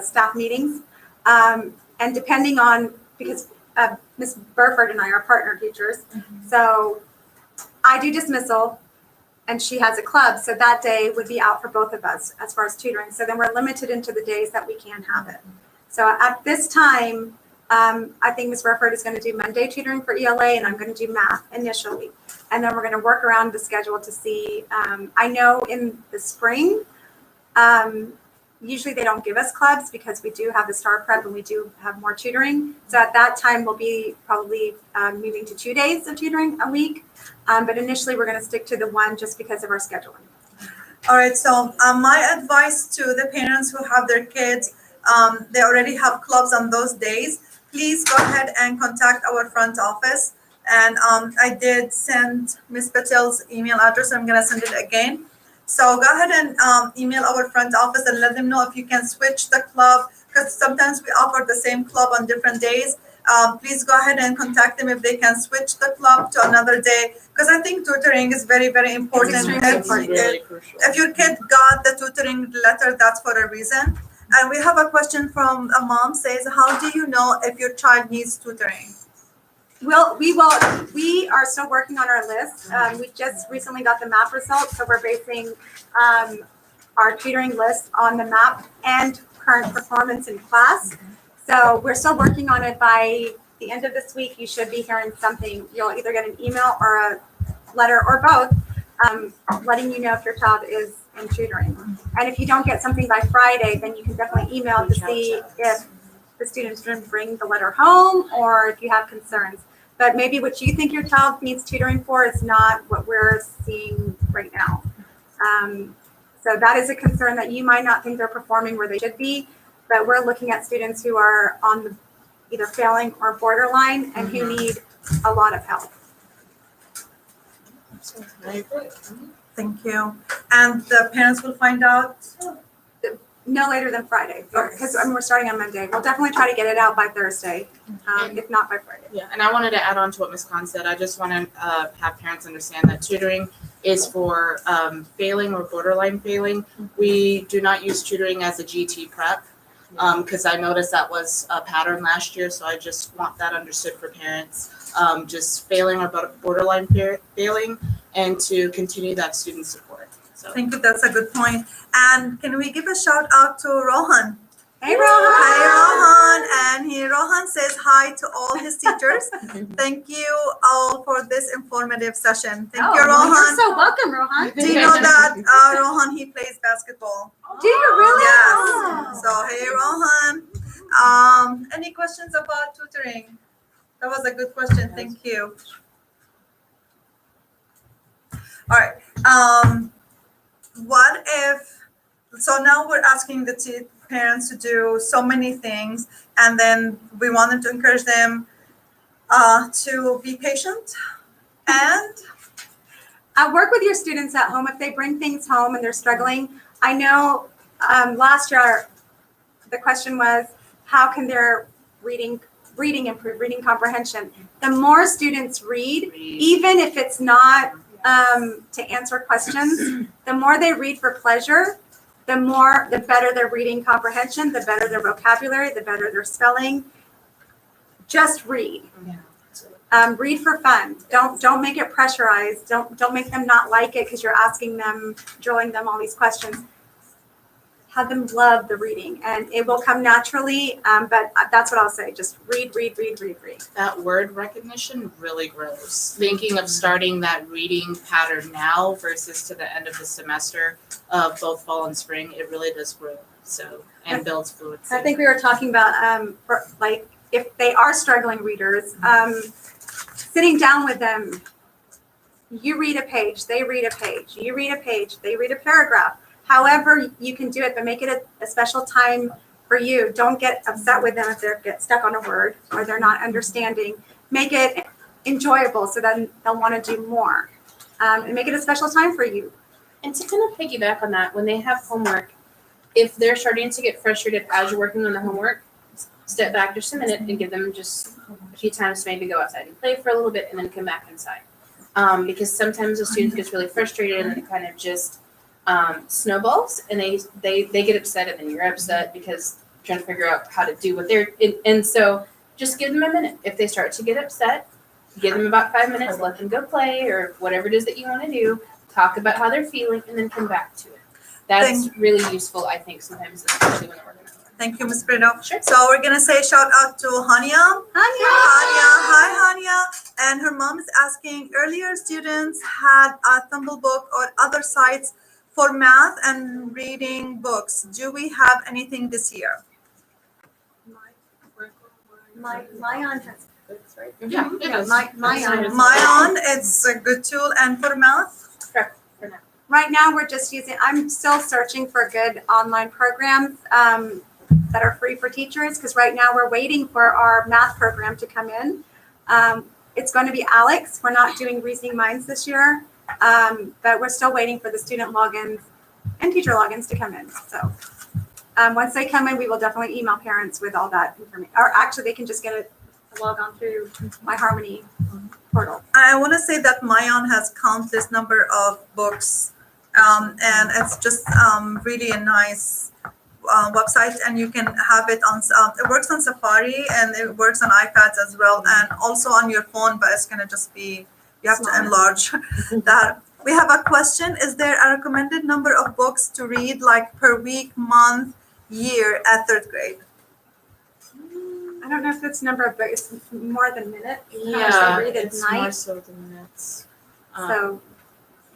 staff meetings. And depending on, because Ms. Burford and I are partner teachers, so I do dismissal and she has a club, so that day would be out for both of us as far as tutoring. So then we're limited into the days that we can have it. So at this time, I think Ms. Burford is going to do Monday tutoring for ELA and I'm going to do math initially. And then we're going to work around the schedule to see, I know in the spring, usually they don't give us clubs because we do have the STAR prep and we do have more tutoring. So at that time, we'll be probably moving to 2 days of tutoring a week. But initially, we're going to stick to the 1 just because of our scheduling. All right, so my advice to the parents who have their kids, they already have clubs on those days, please go ahead and contact our front office. And I did send Ms. Patel's email address. I'm going to send it again. So go ahead and email our front office and let them know if you can switch the club, because sometimes we offer the same club on different days. Please go ahead and contact them if they can switch the club to another day, because I think tutoring is very, very important. If your kid got the tutoring letter, that's for a reason. And we have a question from a mom says, how do you know if your child needs tutoring? We are still working on our list. We just recently got the MAP results, so we're basing our tutoring list on the MAP and current performance in class. So we're still working on it. By the end of this week, you should be hearing something. You'll either get an email or a letter or both, letting you know if your child is in tutoring. And if you don't get something by Friday, then you can definitely email to see if the students didn't bring the letter home or if you have concerns. But maybe what you think your child needs tutoring for is not what we're seeing right now. So that is a concern that you might not think they're performing where they should be, but we're looking at students who are on the either failing or borderline and who need a lot of help. Thank you. And the parents will find out? No later than Friday, because we're starting on Monday. We'll definitely try to get it out by Thursday, if not by Friday. Yeah, and I wanted to add on to what Ms. Khan said. I just want to have parents understand that tutoring is for failing or borderline failing. We do not use tutoring as a GT prep because I noticed that was a pattern last year. So I just want that understood for parents. Just failing or borderline failing, and to continue that student support. So Thank you, that's a good point. And can we give a shout out to Rohan? Hey, Rohan! Hi, Rohan. And Rohan says hi to all his teachers. Thank you all for this informative session. Thank you, Rohan. You're so welcome, Rohan. Do you know that Rohan, he plays basketball? Do you really? Yes. So, hey, Rohan. Any questions about tutoring? That was a good question. Thank you. All right. What if, so now we're asking the parents to do so many things, and then we wanted to encourage them to be patient and work with your students at home if they bring things home and they're struggling. I know last year the question was, how can their reading improve, reading comprehension? The more students read, even if it's not to answer questions, the more they read for pleasure, the better their reading comprehension, the better their vocabulary, the better their spelling. Just read. Read for fun. Don't make it pressurized. Don't make them not like it because you're asking them, drilling them all these questions. Have them love the reading, and it will come naturally. But that's what I'll say. Just read. that word recognition really grows. Thinking of starting that reading pattern now versus to the end of the semester of both fall and spring, it really does grow. So, and builds fluency. I think we were talking about if they are struggling readers, sitting down with them. You read a page, they read a page. You read a page, they read a paragraph. However you can do it, but make it a special time for you. Don't get upset with them if they get stuck on a word or they're not understanding. Make it enjoyable so then they'll want to do more. And make it a special time for you. And to kind of piggyback on that, when they have homework, if they're starting to get frustrated as you're working on the homework, step back just a minute and give them just a few times to maybe go outside and play for a little bit and then come back inside. Because sometimes the student gets really frustrated and then it kind of just snowballs and they get upset and then you're upset because you're trying to figure out how to do what they're and so just give them a minute. If they start to get upset, give them about 5 minutes, let them go play or whatever it is that you want to do, talk about how they're feeling and then come back to it. That's really useful, I think, sometimes, especially when they're working on it. thank you, Ms. Brito. Sure. So we're gonna say shout out to Hania. Hi, Hania. And her mom is asking, earlier students had a Thumble book or other sites for math and reading books. Do we have anything this year? Mayan has books, right? Yeah, it is. Mayan. Mayan, it's a good tool. And for math? Correct, for now. Right now, we're just I'm still searching for good online programs that are free for teachers, because right now we're waiting for our math program to come in. It's going to be Alex. We're not doing Reasoning Minds this year, but we're still waiting for the student logins and teacher logins to come in. So once they come in, we will definitely email parents with all that information. Or actually, they can just get a log on through My Harmony portal. I want to say that Mayan has countless number of books, and it's just really a nice website, and you can have it on. It works on Safari and it works on iPads as well, and also on your phone. But it's gonna just be you have to enlarge that. We have a question: is there a recommended number of books to read, like per week, month, year, at third grade? I don't know if it's number of books, it's more than minutes. Yeah, read at it's night. more so than minutes. So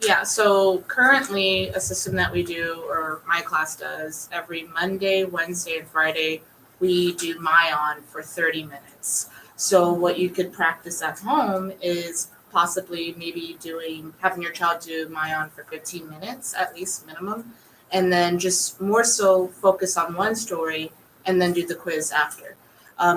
Yeah, so currently a system that we do, or my class does, every Monday, Wednesday, and Friday, we do Myon for 30 minutes. So what you could practice at home is possibly maybe having your child do Myon for 15 minutes at least minimum, and then just more so focus on one story and then do the quiz after.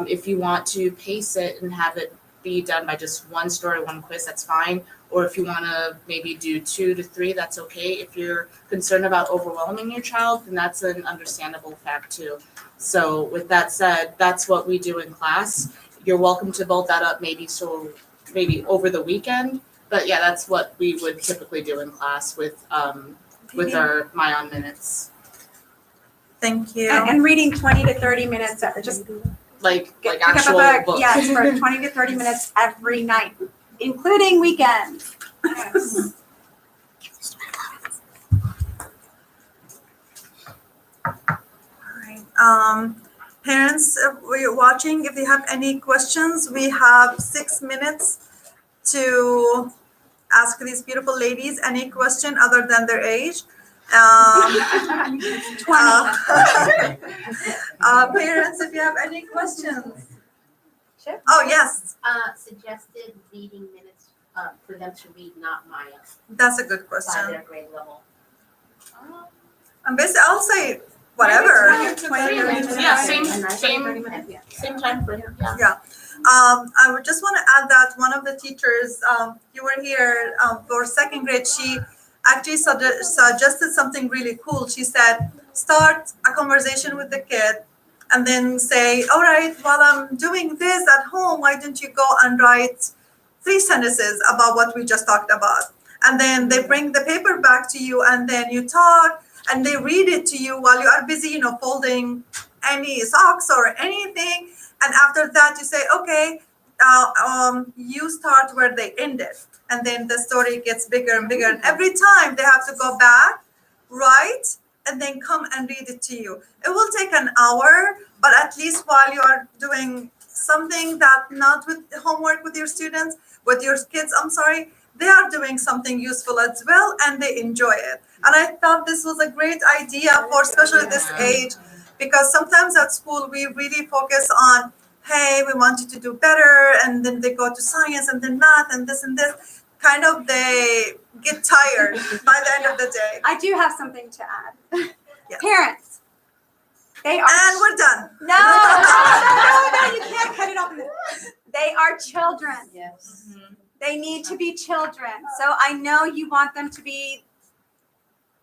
If you want to pace it and have it be done by just one story, one quiz, that's fine. Or if you want to maybe do 2 to 3, that's okay. If you're concerned about overwhelming your child, then that's an understandable fact too. So with that said, that's what we do in class. You're welcome to build that up maybe over the weekend. But yeah, that's what we would typically do in class with our Myon minutes. Thank you. and reading 20 to 30 minutes, just Like pick up a actual book. books. Yes, for 20 to 30 minutes every night, including weekends. Alright, parents, if you're watching, if you have any questions, we have 6 minutes to ask these beautiful ladies any question other than their age. 20. Parents, if you have any questions. Sure. Oh, yes, Suggested reading minutes, for them to read, not Maya, that's a good by question. their grade level. And basically, I'll say whatever. 20 to 30 minutes. Yeah, same time frame. Yeah. I would just want to add that one of the teachers, you were here for second grade, she actually suggested something really cool. She said, start a conversation with the kid and then say, all right, while I'm doing this at home, why don't you go and write 3 sentences about what we just talked about? And then they bring the paper back to you and then you talk and they read it to you while you are busy, folding any socks or anything. And after that, you say, okay, you start where they ended. And then the story gets bigger and bigger. And every time they have to go back, write, and then come and read it to you. It will take an hour, but at least while you are doing something that not with homework with your students, with your kids, they are doing something useful as well, and they enjoy it. And I thought this was a great idea for especially this age, because sometimes at school we really focus on, hey, we want you to do better, and then they go to science and then math and this and this. Kind of they get tired by the end of the day. I do have something to add. Yeah. Parents, they are. And we're done. No, you can't cut it off. They are children. Yes. They need to be children. So I know you want them to be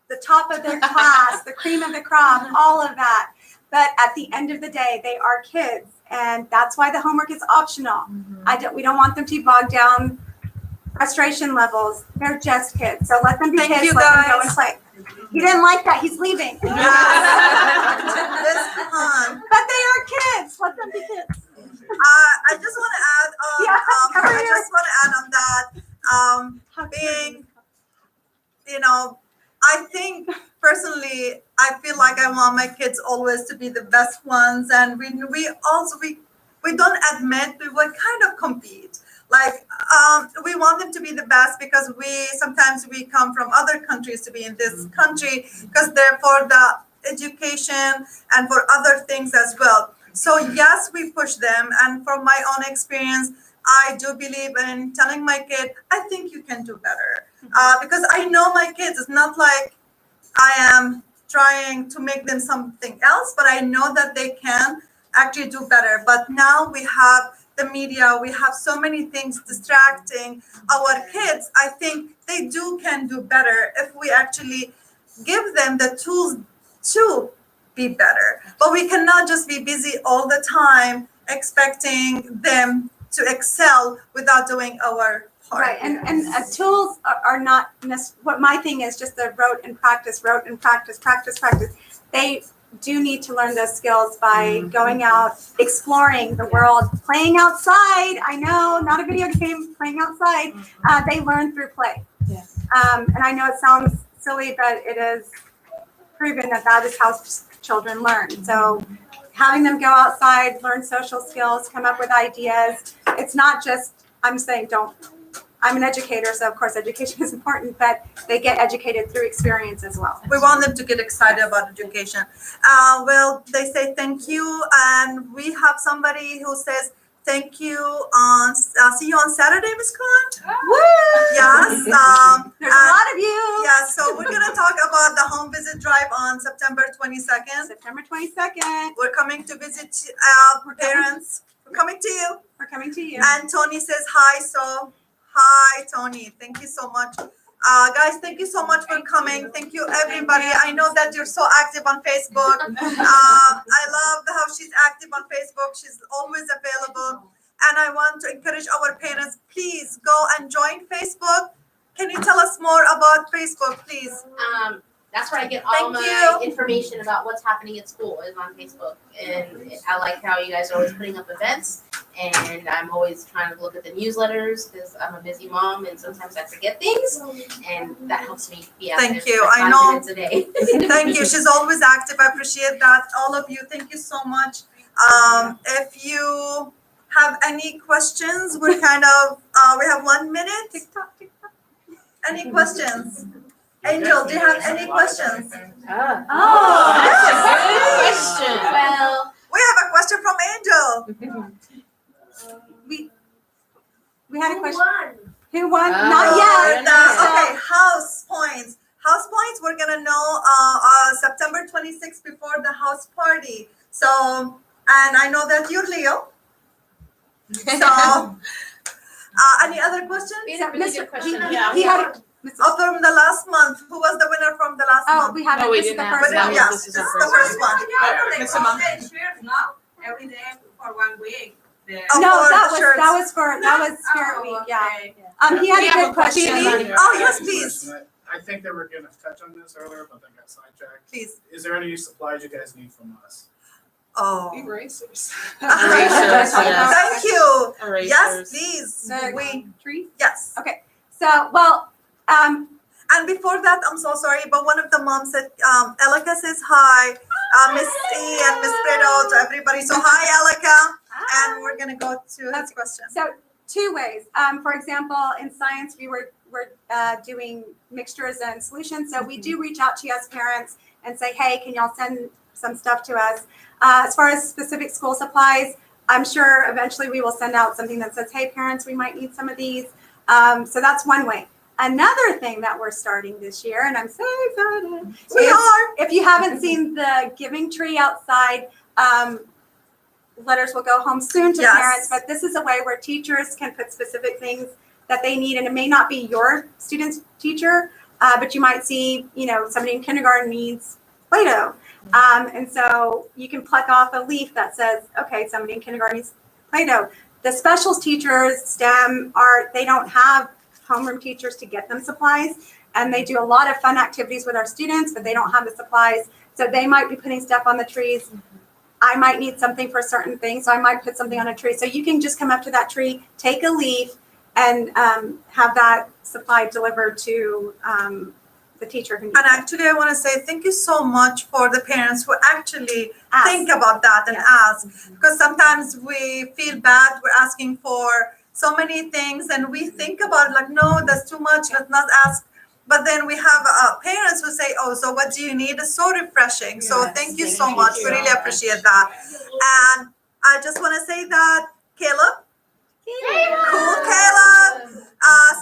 the top of their class, the cream of the crop, all of that. But at the end of the day, they are kids, and that's why the homework is optional. We don't want them to bog down frustration levels. They're just kids. So let them be Thank kids. you, Let them go and guys. play. He didn't like that. He's leaving. This fun. But they are kids. Let them be kids. I just want to add on. Yeah, come I here. just want to add on that. Being, I think personally, I feel like I want my kids always to be the best ones, and we don't admit, we will kind of compete. Like we want them to be the best because sometimes we come from other countries to be in this country, because therefore the education and for other things as well. So yes, we push them, and from my own experience, I do believe in telling my kid, I think you can do better, because I know my kids. It's not like I am trying to make them something else, but I know that they can actually do better. But now we have the media, we have so many things distracting our kids. I think they can do better if we actually give them the tools to be better. But we cannot just be busy all the time expecting them to excel without doing our part. Right, and tools are not what my thing is, just the rote and practice. They do need to learn those skills by going out, exploring the world, playing outside. I know, not a video game, playing outside. They learn through play. Yeah. And I know it sounds silly, but it is proven that that is how children learn. So having them go outside, learn social skills, come up with ideas. It's not just, I'm saying I'm an educator, so of course education is important, but they get educated through experience as well. We want them to get excited about education. Well, they say thank you, and we have somebody who says thank you on, see you on Saturday, Ms. Khan? Woo! Yes. There's a lot of you. Yeah, so we're gonna talk about the home visit drive on September 22nd. September 22nd. We're coming to visit parents. We're coming to you. We're coming to you. And Tony says hi, so hi, Tony. Thank you so much. Guys, thank you so much for coming. Thank you, everybody. I know that you're so active on Facebook. I love how she's active on Facebook. She's always available. And I want to encourage our parents, please go and join Facebook. Can you tell us more about Facebook, please? That's where I get all Thank my you. information about what's happening at school is on Facebook. And I like how you guys are always putting up events. And I'm always trying to look at the newsletters because I'm a busy mom and sometimes I forget things. And that helps me be active. Thank you. for I 5 know. minutes a day. Thank you. She's always active. I appreciate that. All of you, thank you so much. If you have any questions, we're kind of, we have 1 minute. TikTok. Any questions? Angel, do you have any questions? Oh, that's a good question. Well, We have a question from Angel. We had a question. Won. Who won? Oh, Not yet. Okay, house points. House points, we're gonna know September 26th before the house party. So, and I know that you're Leo. So, any other questions? We had a really good question. He had a, Oh, from the last month. Who was the winner from the last oh, month? we haven't. No, we This is the didn't first have one. that. Yeah, This this is is our the first first one. Mr. Mom. Every day for 1 week. Oh, No, for that the was shirts. that was Spirit Week. Yeah. He had We a have good a question question. on here. Oh, yes, please. I think they were gonna touch on this earlier, but they got sidetracked. Please. Is there any supplies you guys need from us? Oh. Erasers. Erasers, yes. Thank you. Erasers. Yes, please. The We, tree. yes. So, well, And before that, I'm so sorry, but one of the moms said, Elika says hi, Miss E and Miss Fredo to everybody. So hi, Elika. And we're gonna go to his question. so 2 ways. For example, in science, we're doing mixtures and solutions. So we do reach out to you as parents and say, hey, can y'all send some stuff to us? As far as specific school supplies, I'm sure eventually we will send out something that says, hey, parents, we might need some of these. So that's one way. Another thing that we're starting this year, and I'm so excited. We is, are. If you haven't seen the giving tree outside, letters will go home soon to Yes. parents, but this is a way where teachers can put specific things that they need, and it may not be your student's teacher, but you might see, somebody in kindergarten needs Play-Doh. And so you can pluck off a leaf that says, okay, somebody in kindergarten needs Play-Doh. The specials teachers, STEM, art, they don't have homeroom teachers to get them supplies, and they do a lot of fun activities with our students, but they don't have the supplies. So they might be putting stuff on the trees. I might need something for a certain thing, so I might put something on a tree. So you can just come up to that tree, take a leaf, and have that supply delivered to the teacher who needs And it. actually, I want to say thank you so much for the parents who actually Ask. think about that and ask. Because sometimes we feel bad, we're asking for so many things, and we think about like, no, that's too much, let's not ask. But then we have parents who say, oh, so what do you need? It's so refreshing. So Yes, thank you thank so you much. so We really much. appreciate that. And I just want to say that Caleb, cool Caleb,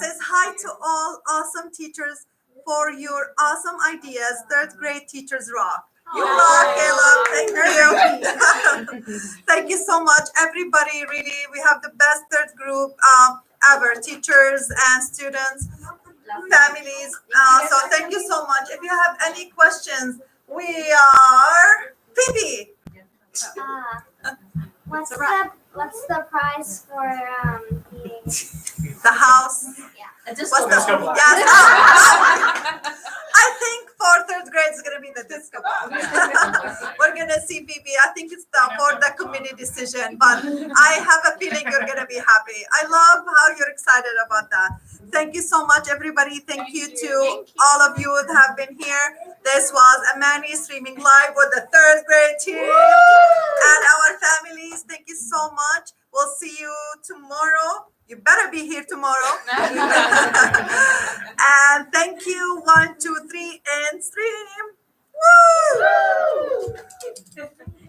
says hi to all awesome teachers for your awesome ideas. 3rd grade teachers rock. You rock, Caleb. Thank you. Thank you so much, everybody. Really, we have the best 3rd group ever. Teachers and students, families. So thank you so much. If you have any questions, we are Phoebe. What's the prize for The house. a What's disco the ball. yes? I think for 3rd grade it's gonna be the disco ball. We're support the committee decision, but I have a feeling you're gonna be happy. I love how you're excited about that. Thank you so much, everybody. Thank you to all of you that have been here. This was Amani streaming live with the third grade team and our families. Thank you so much. We'll see you tomorrow. You better be here tomorrow. And thank you. 1, 2, 3, and stream.